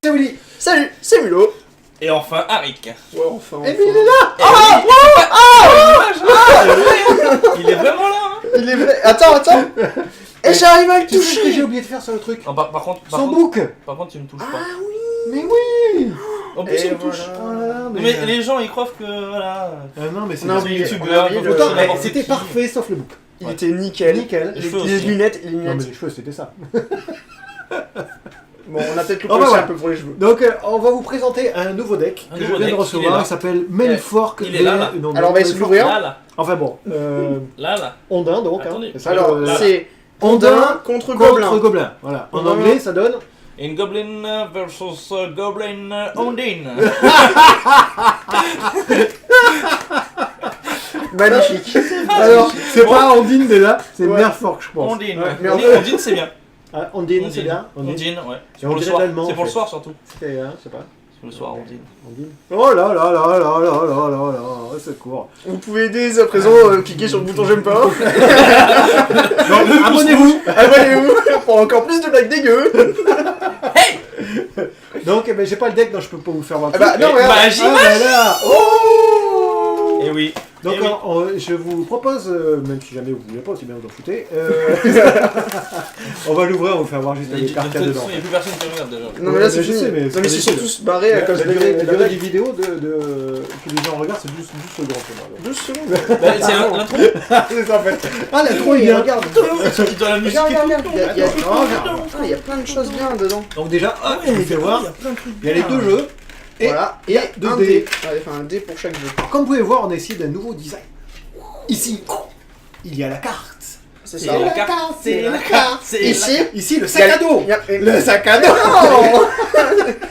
C'est Willy. Salut, c'est Mulot. Et enfin Arik. Ouais, enfin. Et puis il est là. Il est vraiment là hein. Il est vrai. Attends. Et j'arrive à le Tu sais ce que j'ai toucher. oublié de faire sur le truc? Non, par contre, Son bouc. par contre, tu me touches pas. Ah oui. Mais oui. En plus, Et il me touche. Oh là là, Mais les gens, ils croient que voilà. Non, mais c'est On a bien. oublié. youtubeur, on a oublié faut le- que Pourtant, n'importe c'était qui. parfait sauf le bouc. Il Ouais. était nickel. Nickel. Les cheveux Les aussi. lunettes, Non, mais les cheveux, c'était ça. Bon, on a peut-être Oh, bah, coupé voilà. un peu pour les cheveux. Donc, on va vous présenter un nouveau deck Un que je nouveau viens de deck, il est recevoir. là. Il s'appelle Melfork. Il est là, là. Non, Alors, on va essayer de l'ouvrir. Là. Enfin bon, Là. Ondin donc. Attendez. Hein. Ça, Alors, là. c'est Ondin Ondin contre contre Gobelin. Gobelin. Voilà. En Ondin. anglais, ça donne. In Goblin versus Goblin Ondine. Magnifique. Alors, c'est pas Ondine déjà, c'est Ouais. Melfork, je pense. Ondine. Ouais, mais en fait- Ondine, c'est bien. Ah, Ondine, c'est bien. Ondine, ouais. C'est on pour le dirait soir. l'allemand, C'est en pour le fait. soir surtout. C'est, hein, je sais pas. C'est le soir, Ondine. Ondine. Oh là là là là là là là là là, au secours. Vous pouvez aider à présent, cliquer sur le bouton j'aime pas. Abonnez-vous. Abonnez-vous pour encore plus de blagues dégueu. Donc, eh ben, j'ai pas le deck, donc je peux pas vous faire voir. Ah bah, non, Eh, regarde. magie, Ah là là. Oh. Et oui. Donc, Eh oui. je vous propose, même si jamais vous voulez pas, c'est bien vous en foutez, on va l'ouvrir, on va vous faire voir juste les cartes qu'il y a dedans. Il n'y a plus personne qui regarde déjà. Non, mais là, Ouais, c'est je fini. sais, mais Non, c'est mais s'ils sont ridicule. tous barrés à cause La de durée la des blague. vidéos que les gens regardent, c'est 12 secondes pour moi. 12 secondes. Bah, c'est l'intro. C'est ça en fait. Ah, la trop Oui, bien. regarde. Il doit la musique. Regarde. Il y a- Oh, regarde. Ah, il y a plein de choses bien dedans. Donc déjà, je vous fais voir, plein de trucs. il y a les deux jeux. Et Voilà. il y a un 2 dé. dés. Ouais, enfin, un dé pour chaque jeu. Comme vous pouvez voir, on a essayé d'un nouveau design. Ici, il y a la carte. C'est C'est ça. la carte. C'est la carte. C'est Ici, Ici, le il y sac a- à dos. il y a- Le sac à dos. Non.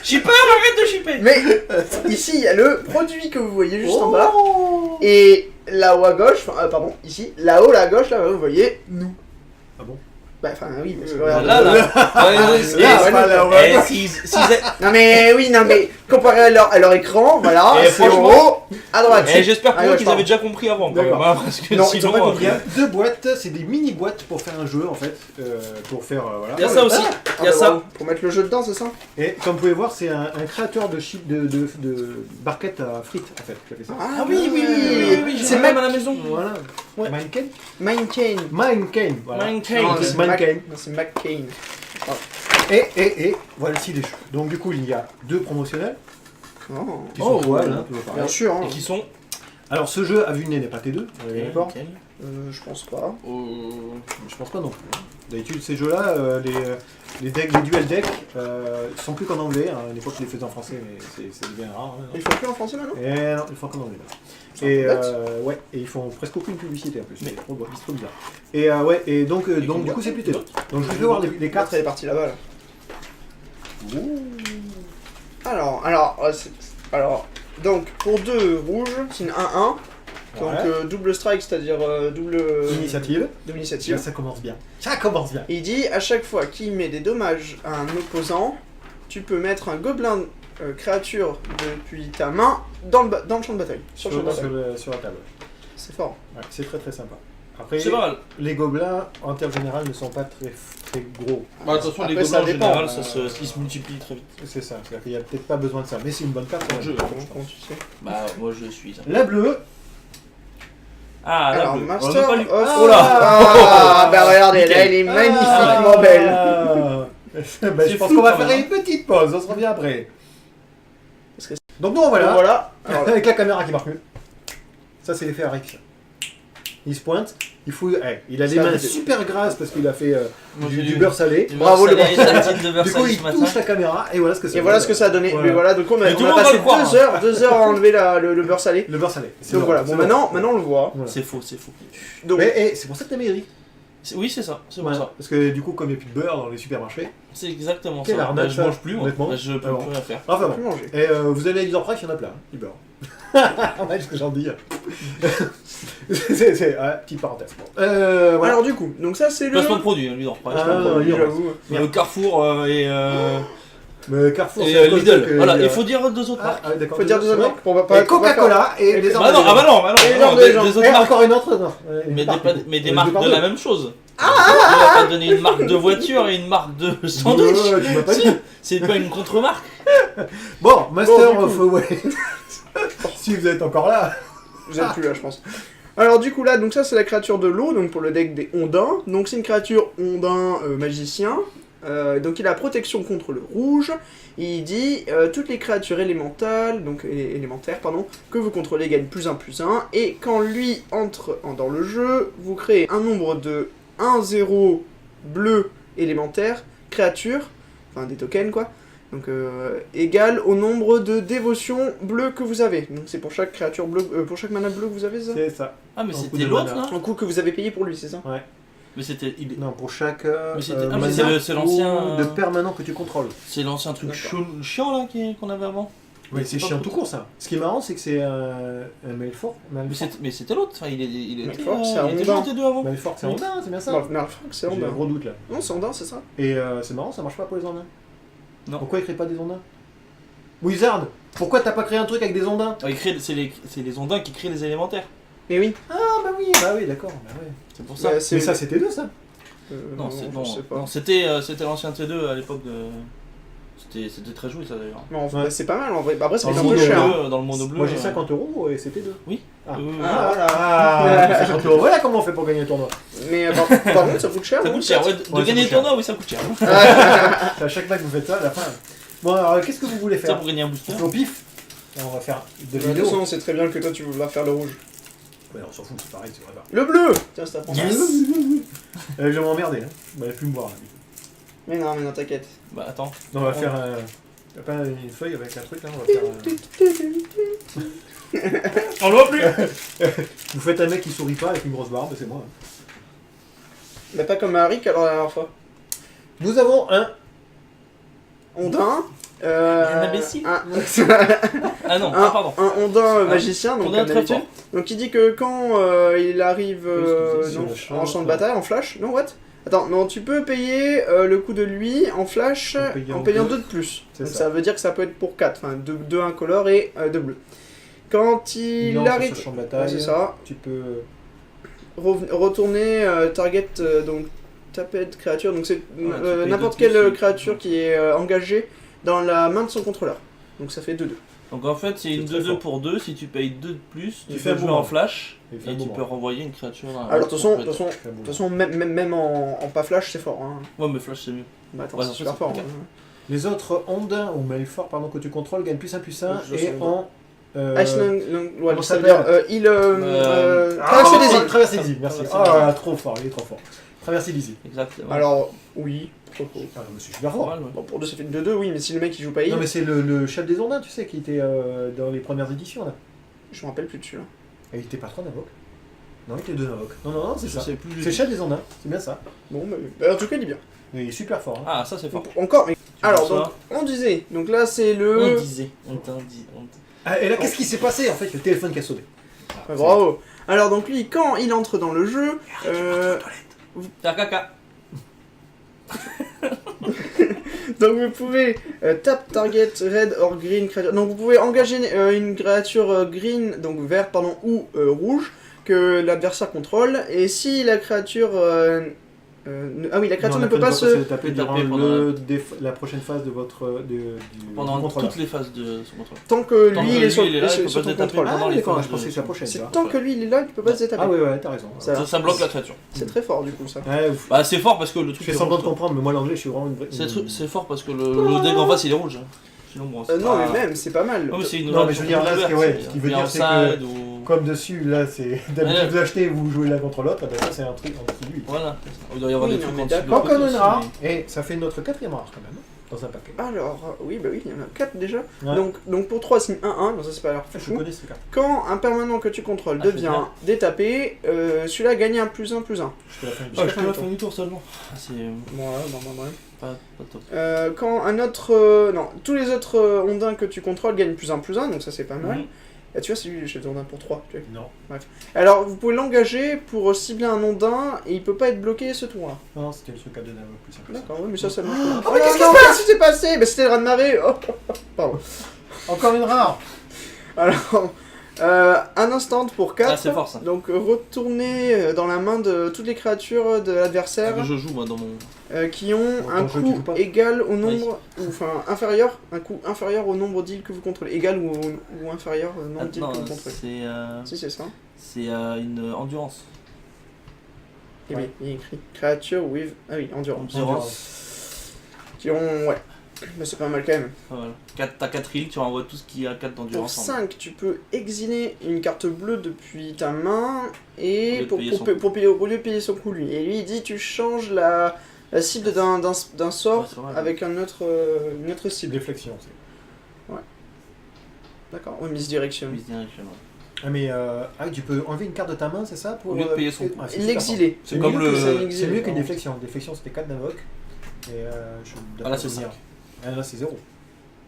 Shipper, arrête de shipper. Mais ici, il y a le produit que vous voyez juste en bas. Oh. Et là-haut à gauche, enfin, pardon, ici, là-haut, là à gauche, là, vous voyez nous. Ah bon? Bah, enfin, oui, parce que Là, regarde. là. Ouais, c'est- Là, c'est ouais, pas là, là. ouais. Non, mais oui, non, mais comparé à leur écran, voilà, Et c'est en franchement- haut, à droite. Et j'espère Ah, pour eux ouais, qu'ils pardon. avaient déjà compris avant, quand même, D'accord. hein, parce que Non, sinon, Ils ont pas compris. euh, Hein. 2 boîtes, c'est des mini boîtes pour faire un jeu en fait, pour faire voilà. Il y a ça aussi. Ah, Il y a bah, ça. bravo. Pour mettre le jeu dedans, c'est ça? Et comme vous pouvez voir, c'est un créateur de barquettes à frites en fait qui a fait ça. Ah oui, C'est c'est même même à la maison. Voilà. Ouais. Minecane. Minecane. Minecane. Voilà. Minecane. Non, c'est c'est Minecane. Non, c'est McCain. Et voici les jeux. Donc du coup, il y a 2 promotionnels Oh. qui sont Oh, toiles, ouais. hein, toujours pareil. Bien sûr, hein. Et qui sont. Alors ce jeu à vue de nez n'est pas T2, on est bien d'accord. Nickel. Je pense pas. Je pense pas non plus. Hein. D'habitude ces jeux-là, les decks, les duel decks, ils sont plus qu'en anglais. Hein. À l'époque, je les faisais en français, mais c'est devient rare. Hein, Il faut plus en français maintenant? Et non, ils font qu'en anglais. Là. C'est Et un peu ouais, et ils font presque aucune publicité en plus. C'est trop bizarre. Et ouais, et donc du coup c'est plus T2. Donc je vais voir les Carte, cartes. elle est partie là-bas, là. Alors, donc pour 2 rouges, c'est une 1-1. Donc Ouais. double strike, c'est-à-dire double Initiative. double Là, initiative. ça commence bien. Ça commence bien. Et il dit à chaque fois qu'il met des dommages à un opposant, tu peux mettre un gobelin créature depuis ta main dans le champ de bataille. Sur le champ de bataille. Sur la table. C'est fort. Ouais, c'est très très sympa. Après, C'est pas mal. les gobelins en termes généraux ne sont pas très gros. Bah, de toute façon, les Après, ça gobelins en dépend. général, ils se multiplient très vite. C'est ça, c'est-à-dire qu'il n'y a peut-être pas besoin de ça, mais c'est une bonne carte Dans en le jeu. jeu. Comment tu sais? Bah, moi je suis ça. La bleue, Ah, là, Alors, bleu. On Master l'a pas lu. of... Oh là. Ah, bah regardez, Nickel. là, elle est magnifiquement Ah. belle. Ben, je C'est pense fou, qu'on va quand faire même, une petite pause, on se revient après. Parce que Donc non, voilà, Donc voilà. Alors, avec la caméra qui marque mieux. Ça c'est l'effet Arik. Il se pointe, il a des Ça mains fait- super grasses parce qu'il a fait Moi, du j'ai lu. beurre salé. Bravo, le beurre salé, de beurre Du coup, salé il ce matin. touche la caméra et voilà ce que ça et voilà ce que ça a donné. Voilà. Mais voilà, donc on Mais tout a le monde va passé le croire, 2 heures à enlever le beurre salé. Le beurre salé. Donc voilà, bon maintenant on le voit. Voilà. C'est faux, c'est faux. Donc Mais c'est pour ça que t'as mairie. Oui, c'est ça, c'est pour Voilà. ça. Parce que du coup, comme il n'y a plus de beurre dans les supermarchés. C'est exactement Quelle ça. arnaque, Bah, je ça, mange plus, moi. honnêtement. Bah, je peux Ah bon. plus rien faire. Enfin on bon. peut manger. Et vous allez à Leader Price, il y en a plein, du beurre. Ouais, ce que j'en dis. C'est petite parenthèse. Bon. Voilà. Alors du coup, donc ça c'est le... Placement de produit, lui, dans Ah, Oui, oui, j'avoue. Carrefour Mais Carrefour, et c'est à cause Lidl. que- Voilà, il faut dire deux autres marques. D'accord. Faut dire deux autres Ouais. marques pour pas... Et pour pas Coca-Cola et les Bah non, ah bah non, bah non, Et bah non, non, des des gens. autres Et marques. encore une autre, non. Mais des marques de la même chose. Il va pas donner une marque de voiture et une marque de sandwich. Tu m'as pas dit. C'est pas une contre-marque. Bon, Master Bon, du of coup. ouais. Si vous êtes encore là. Vous êtes plus là, je pense. Alors du coup là, donc ça c'est la créature de l'eau, donc pour le deck des ondins. Donc c'est une créature ondin magicien. Donc il a protection contre le rouge. Il dit toutes les créatures élémentales, donc élémentaires pardon, que vous contrôlez gagnent +1/+1. Et quand lui entre dans le jeu, vous créez un nombre de 1/0 bleu élémentaire créature, enfin des tokens quoi. Donc égal au nombre de dévotions bleues que vous avez. Donc c'est pour chaque créature bleue, pour chaque mana bleu que vous avez ça. C'est ça. Ah, mais Un coup c'était de l'autre mana. là Un coup que vous avez payé pour lui, c'est ça? Mais c'était. Non, pour chaque Mais c'était- ah, mais mana c'est l'ancien, ou de permanent que tu contrôles. C'est l'ancien truc D'accord. chiant là qu'on avait avant. Oui, c'est pas chiant pour- tout court ça. Ce qui est marrant, c'est que c'est un Malfort. Mais c'était l'autre. Enfin, il était. Malfort, c'est un il était Ondin. gentil 2 avant. Malfort, c'est Oui. Ondin, c'est bien ça. Non, mais c'est J'ai un Ondin. gros doute là. Non, c'est Ondin, c'est ça? Et c'est marrant, ça marche pas pour les Ondins. Non. Pourquoi ils créent pas des Ondins? Wizard, pourquoi t'as pas créé un truc avec des Ondins? Ah, c'est les ondins qui créent les élémentaires. Mais oui. Ah bah oui, d'accord. Bah ouais. C'est pour ça. Bah, Mais ça c'était deux ça. Non, c'est je sais pas. non, c'était l'ancien T2 à l'époque de. C'était très joué ça d'ailleurs. Mais en vrai, Ouais. c'est pas mal en vrai. Bah, après, ça Dans fait un le peu mono cher. bleu, hein. Dans le mono bleu. Moi j'ai 50 € et c'était deux. Oui. Ah, Oui, oui, oui. Ah, voilà. Ah, 50 €. Voilà comment on fait pour gagner un tournoi. Mais par contre, ça coûte cher. Ça non, coûte cher. Ouais, Ouais, de ça gagner le coûte cher. tournoi, oui, ça coûte cher. À chaque fois que vous faites ça, à la fin. Bon alors qu'est-ce que vous voulez Ça faire? pour gagner un booster. On fait au pif. Et on va faire de De toute vidéos. façon, on sait très bien que toi, tu vas faire le rouge. Ouais, on s'en fout, c'est pareil, c'est vrai. Le bleu. Tiens, c'est à prendre. Je vais m'emmerder, hein. On va plus me voir. Là. Mais non, t'inquiète. Bah attends. Non, on va faire Y'a pas une feuille avec un truc là, on va faire. On le voit plus. Vous faites un mec qui sourit pas avec une grosse barbe, c'est moi. hein. Mais pas comme Harry alors la dernière fois. Nous avons un. Ondin. Un imbécile. Ah non, ah, pardon. Un ondin magicien, donc Ondin comme très d'habitude. fort. Donc il dit que quand il arrive Excusez, non, sur le en champ, champ de ouais. bataille, en flash, non what? Attends, non, tu peux payer le coup de lui en flash en payant 2 de plus. C'est Donc ça. ça veut dire que ça peut être pour 4, enfin 2 incolores et 2 bleus. Quand il lance arrive, sur champ de ouais, bataille. c'est ça, Tu peux. retourner target, donc taper de créature, donc c'est tu payes n'importe 2 de quelle plus, créature qui est engagée dans la main de son contrôleur. Donc ça fait 2-2. Donc en fait, c'est une C'est très 2-2 fort. pour 2. Si tu payes 2 de plus, Tu tu fais peux un jouer boomerang. en flash Et fais et un tu boomerang. peux renvoyer une créature dans la Alors de toute façon, complète. Très bon. même en pas flash, c'est fort. Hein. Ouais, mais flash c'est mieux. Bah attends, Ouais, c'est ça, super c'est fort. plus hein. Les autres Ondins ou Malfort pardon, que tu contrôles gagnent +1/+1 Je et sais en. Ice ouais, comment ça ça veut dire s'appelle il Ah, traverser des îles. Traverser des îles, merci. Traverser Ah, trop fort, il est trop fort. Traverser des îles. Exactement. Alors oui, trop fort. Ah, mais c'est super Pas fort. mal, ouais. Bon pour 2 ça fait 2-2 oui, mais si le mec il joue pas île, Non, mais c'est le chef des Ondins, tu sais, qui était dans les premières éditions là. je me rappelle plus dessus là. Et il était pas 3 Navok. Non, il était 2 Navok. Non, c'est Je ça. sais plus. C'est le chef des Ondins, c'est bien ça. Bon bah en tout cas il est bien. Mais il est super fort. Hein. Ah, ça c'est fort. Encore mais alors vois donc on disait donc là c'est On le disait. On dit. Ah, et là, qu'est-ce qui s'est passé en fait? Le téléphone qui a sonné. Ouais, bravo. Alors donc lui quand il entre dans le jeu Faire caca. donc vous pouvez tap target red or green creature. Donc vous pouvez engager une créature green donc vert pardon ou rouge que l'adversaire contrôle et si la créature ah oui la créature Non, ne peut pas se taper taper durant pendant la prochaine phase de votre. Du Pendant contrôleur. toutes les phases de son contrôle. tant que Tant lui que il est lui, sur il est là, il peut sur pas ton se taper contrôle. pendant Ah, les d'accord, phases je pensais de- que c'est la prochaine. C'est ça. tant que lui il est là, il peut pas se détaper. Ah, ouais, t'as raison. Ça bloque la créature. C'est très fort du coup ça. Ouais, ouf. Bah c'est fort parce que le Je truc fais est semblant de rouge. comprendre, mais moi l'anglais, je suis vraiment une vraie. C'est fort parce que le deck en face il est rouge. Sinon bon. c'est Non pas- mais même c'est pas mal. Non, mais c'est une Non, mais je veux dire, là, ce qui veut dire, c'est que- outside ou- Comme dessus, là, c'est. D'habitude, Ouais. vous achetez, vous jouez l'un contre l'autre, ben ça, c'est un truc en dessous de lui. Voilà. Il doit y avoir Oui, des non, trucs mais en dessous. de d'accord. l'autre Encore côté une aussi, rare, mais- et ça fait notre 4ème rare quand même, hein, dans un paquet. Alors oui bah oui il y en a 4 déjà. Ouais. Donc pour 3 c'est 1-1, donc ça c'est pas l'air Je fou. connais ces cartes. Quand un permanent que tu contrôles Ah, c'est devient bien. détapé, celui-là gagne un +1/+1. Jusqu'à la fin du Ah, jeu. je fais la fin du tour seulement. Ah, c'est Ouais. pas top. Quand un autre... non, tous les autres ondins que tu contrôles gagnent +1/+1, donc ça c'est pas mal. Mhm. Et tu vois, c'est lui le chef d'ondin pour 3. Tu vois. Non. Alors vous pouvez l'engager pour cibler un ondin et il peut pas être bloqué ce tour-là. Non, c'était le truc à donner plus simple. D'accord, oui, mais ça marche pas. Oh, mais qu'est-ce Qu'est-ce qui s'est passé? Bah, c'était le raz-de-marée. Oh. Pardon. Encore une rare. Alors, Un instant pour 4. Ah, c'est fort, ça. Donc retourner dans la main de toutes les créatures de l'adversaire Que je joue moi dans mon. qui ont Dans un le jeu, tu coût joues pas. égal au nombre, ou enfin inférieur, un coût inférieur au nombre d'îles que vous contrôlez. Égal ou inférieur au nombre d'îles Attends, que vous contrôlez. c'est Si c'est ça. une endurance. Et oui, il est écrit créature with. Ah oui, endurance. Qui ont. Ouais. Mais c'est pas mal quand même. Voilà. T'as 4 îles, tu renvoies tout ce qui a 4 Pour d'endurance. 5, tu peux exiler une carte bleue depuis ta main et Au lieu de payer son au lieu de payer son coup lui. Et lui il dit tu changes la cible d'un sort Ouais, c'est vrai. avec une autre cible. Déflexion, c'est. D'accord, ouais, misdirection. Misdirection, ouais. Ah, mais tu peux enlever une carte de ta main, c'est ça pour, Au lieu de payer son coup. ah, c'est super L'exiler. fort. C'est comme mieux le- que- c'est C'est mieux qu'une pardon. déflexion. Déflexion, c'était 4 d'invoque. Et je dois Ah, là, pas c'est souvenir. 5. Ah, là, c'est 0.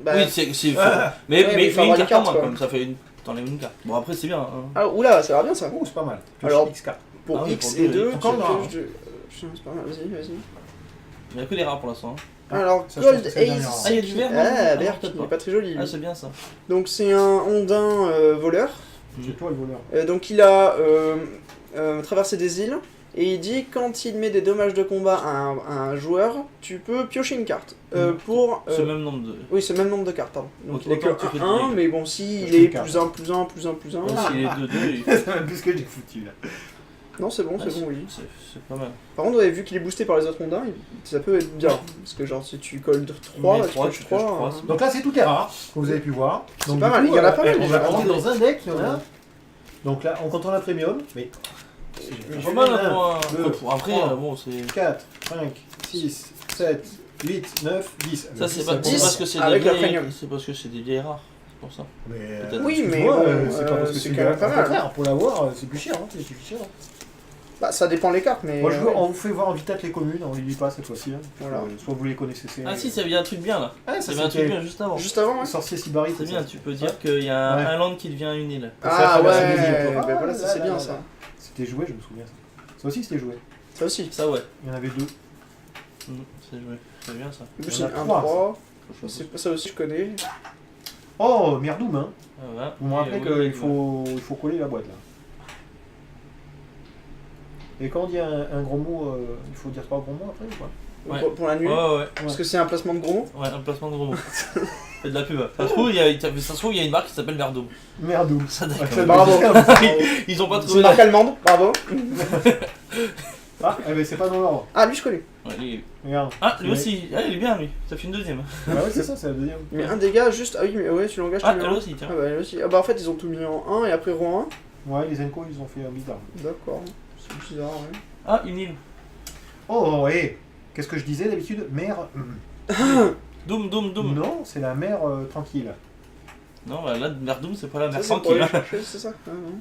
Bah, Oui, c'est. Ah. Mais, Ouais, mais mais, il faut mais une avoir les carte cartes, en moins, quoi. comme ça fait une. T'enlèves une carte. Bon, après, c'est bien. Hein. Ah, oula, ça va bien ça. Oh, c'est pas mal. Alors, X cartes. Pour Ah oui, X pour et deux, 2, et encore tu rare. pioches de- putain, c'est pas mal, vas-y. Il n'y a que les rares pour l'instant. Hein. Alors, Ça, je pense Gold que c'est la dernière. Ace. Ah, il y a du vert, non Ah, Ah, vert, peut-être qui pas. n'est pas très joli. lui. Ah, c'est bien ça. Donc, c'est un ondin voleur. C'est toi le voleur. Donc il a traversé des îles et il dit quand il met des dommages de combat à un joueur, tu peux piocher une carte. Pour Ce même nombre de. oui, c'est le même nombre de cartes, pardon. Donc Autant il est que tu fais de 1, dégâts. mais bon, si il Piocher est une carte. plus 1, plus 1, plus 1, plus 1. Même s'il est 2-2, C'est même plus ce que j'ai foutu là. Non, c'est bon, Ah, c'est bon, oui. c'est pas mal. Par contre, vu qu'il est boosté par les autres ondins, ça peut être bien. Parce que genre, si tu colles 3, Mais là, tu trois, pioches tu pioches 3. trois, hein. Donc là, c'est tout est rare, que vous avez pu voir. Donc, pas du mal, coup, il y en a pas mal, On déjà. va rentrer dans un deck, il y en a. Donc là, on contrôle un premium. Mais. Pas mal hein, pour un. Deux, pour- Après, trois. bon, c'est. 4, 5, 6, 7, 8, 9, 10. Ça, c'est pas- bon. c'est parce que c'est des avec la vieilles. premium. C'est parce que c'est des vieilles rares. C'est pour ça. Mais, Peut-être. Oui, mais excuse-moi, bon, c'est pas parce que c'est c'est quand même pas au mal. contraire, pour l'avoir, c'est plus cher. Hein, c'est plus cher. Bah, ça dépend les cartes, mais. Moi, ouais. on vous fait voir en vitesse les communes, on les lit pas cette fois-ci. Hein. Voilà. Soit vous les connaissez. Ah si, ça vient un truc bien là. Ah, Ça vient un truc bien juste avant. Juste avant, ouais. Sorcier Sibari, C'est bien, tu peux dire qu'il y a Ouais. un land qui devient une île. Pour faire Ah traverser les îles. ouais, Ah, bah voilà, ça là, c'est là, bien là, ça. là. C'était joué, je me souviens. Ça aussi, c'était joué. Ça aussi. Ça ouais. Il y en avait 2. C'est joué. C'est bien ça. Du coup, Il y c'est en a 1, trois, 3. C'est pas ça aussi, je connais. Oh, Merdoum, hein. Ah, voilà. Vous me rappelez Et qu'il faut coller la boîte là. Et quand on dit un gros mot, il faut dire 3 gros mots après ou pas? Ouais. Pour la nuit. Ouais, ouais. Parce que c'est un placement de gros mots. Ouais, un placement de gros mots. Fais de la pub. Ça se trouve, il y a une marque qui s'appelle Merdoum. Merdoum. Ça Ouais, d'accord. ça Bravo. Ils ont pas C'est trouvé une marque allemande, bravo. Ah, eh ben c'est pas dans l'ordre. Ah, lui je connais. Ouais, lui... Regarde. Ah, lui Ouais. aussi. Ah, il est bien lui. Ça fait une deuxième. Ah ouais, c'est ça, c'est la deuxième. Mais un dégât juste. Ah oui, mais ouais, tu l'engages, Ah, tu le elle mets en aussi, tiens. Ah bah, elle aussi. Ah bah en fait, ils ont tout mis en 1 et après rang Ouais, les Enco, ils ont fait un bizarre. 1. D'accord. C'est bizarre, ouais. Ah, une île. Oh, et qu'est-ce que je disais d'habitude? Mer. Doom. Non, c'est la mer tranquille. Non, bah, là, Merdoum, c'est pas la mer Ça, c'est pour tranquille. aller chercher, c'est ça. Ah, non.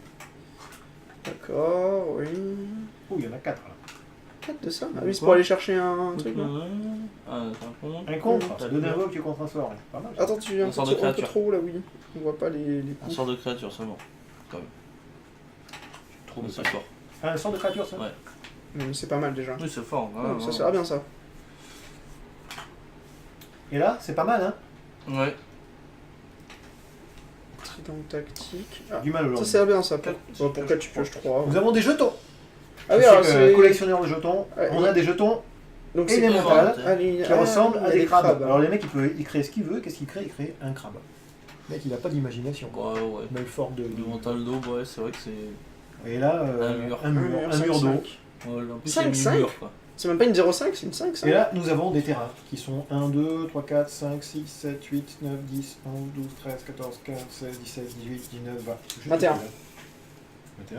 D'accord, oui. Oh, il y en a 4 là. 4 de ça. Ah oui, c'est pour aller chercher un truc là. Ah, c'est un con. Un contre, T'as deux bien. d'invoque, tu contre un sort. Pas mal. ça. Attends, tu viens Un sort de un peu créature. trop haut là, oui. On voit pas les Un coups. sort de créature seulement. Quand même. Trop C'est fort. Ah, un sort de créature, ça? Ouais. C'est pas mal déjà. Oui, c'est fort. Ouais, ça sert bien ça. Et là, c'est pas mal, hein? Ouais. Trident tactique. Ah, Du mal ça aujourd'hui. sert bien ça. Quatre, Pour 4 tu pioches 3. Nous avons des jetons. Ah oui, Je alors sais que c'est. collectionneur de jetons, Ouais, on a des jetons Donc élémentaux qui ressemblent à des crabes. Alors les mecs, il crée ce qu'il veut. Qu'est-ce qu'il crée? Il crée un crabe. Le mec, il a pas d'imagination. Ouais, ouais. Mais fort de. Le mental d'eau, ouais, c'est vrai que c'est. Et là, Un mur. un mur d'eau. Ouais, en plus, 5, il y a mis 5. le mur, quoi. C'est même pas une 0,5, c'est une 5 ça. Et là, nous avons des terrains qui sont 1, 2, 3, 4, 5, 6, 7, 8, 9, 10, 11, 12, 13, 14, 15, 16, 17, 18, 19, 20. 21. 21.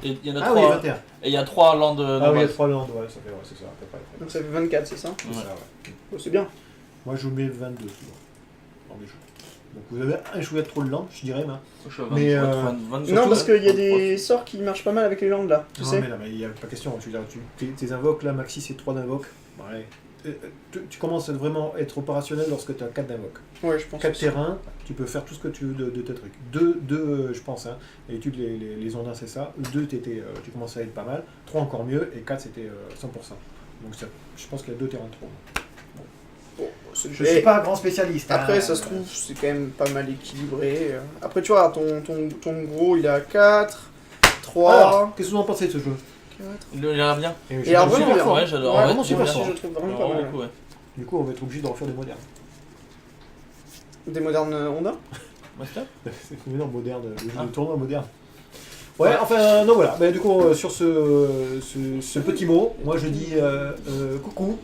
Et il y en a Ah oui, 3. 21. Et il y a 3 landes de Ah oui, il y a base. 3 landes, ouais, ça fait, ouais, c'est ça, à peu près. Donc ça fait 24, c'est ça. C'est Ouais. ça, ouais. Oh, c'est bien. Moi, je vous mets 22 souvent, dans les jeux. Donc vous avez un chouette trop de landes, je dirais, mais... Je suis à Mais, 22, Non, parce qu'il y a 23. des sorts qui marchent pas mal avec les landes là, tu Non, sais. mais il n'y a pas question. Tes invoques, là, maxi, c'est 3 d'invoques. Ouais. Tu commences à vraiment être opérationnel lorsque tu as 4 d'invoques. Ouais, je pense. 4 aussi. terrains, tu peux faire tout ce que tu veux de tes trucs. 2, je pense, hein. L'étude, les ondins, c'est ça. 2, tu commences à être pas mal. 3, encore mieux. Et 4, c'était 100%. Donc je pense qu'il y a 2 terrains de trop. Je suis pas un grand spécialiste. Après, ça se trouve, c'est quand même pas mal équilibré. Après, tu vois, ton gros, il a 4, 3, Alors, qu'est-ce que vous en pensez de ce jeu 4. Il a l'air bien. Il a vraiment bien. Ouais, j'adore. Ouais, Ouais, vraiment super bien. fort. je trouve vraiment Vraiment pas mal. beaucoup, ouais. Du coup, on va être obligé de refaire des modernes. Des modernes Honda. Master Mais non, moderne, le Ah. tournoi moderne. Ouais, enfin, non, voilà. Bah, du coup, sur ce petit mot, moi je dis coucou,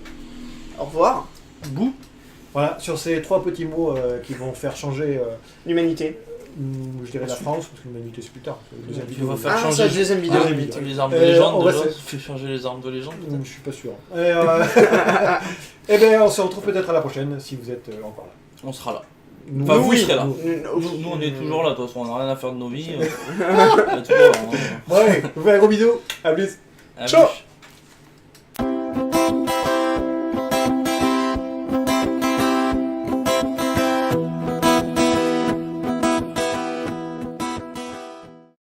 Au revoir. bouh. Voilà, sur ces 3 petits mots qui vont faire changer, L'humanité. je dirais la France, parce que l'humanité c'est plus tard. Deuxième Tu vidéo. vas faire Ah, changer ça, deuxième vidéo. deuxième vidéo. les armes de légende. on va déjà. se- Tu fais changer les armes de légende. peut-être Je suis pas sûr. Et ben, on se retrouve peut-être à la prochaine si vous êtes encore là. On sera là. Nous, Enfin, vous oui, serez là. nous- Nous, on est toujours là, de toute façon, on n'a rien à faire de nos vies. On est toujours là, hein. Ouais, je vous fais un gros bisou. À plus. À Ciao. plus.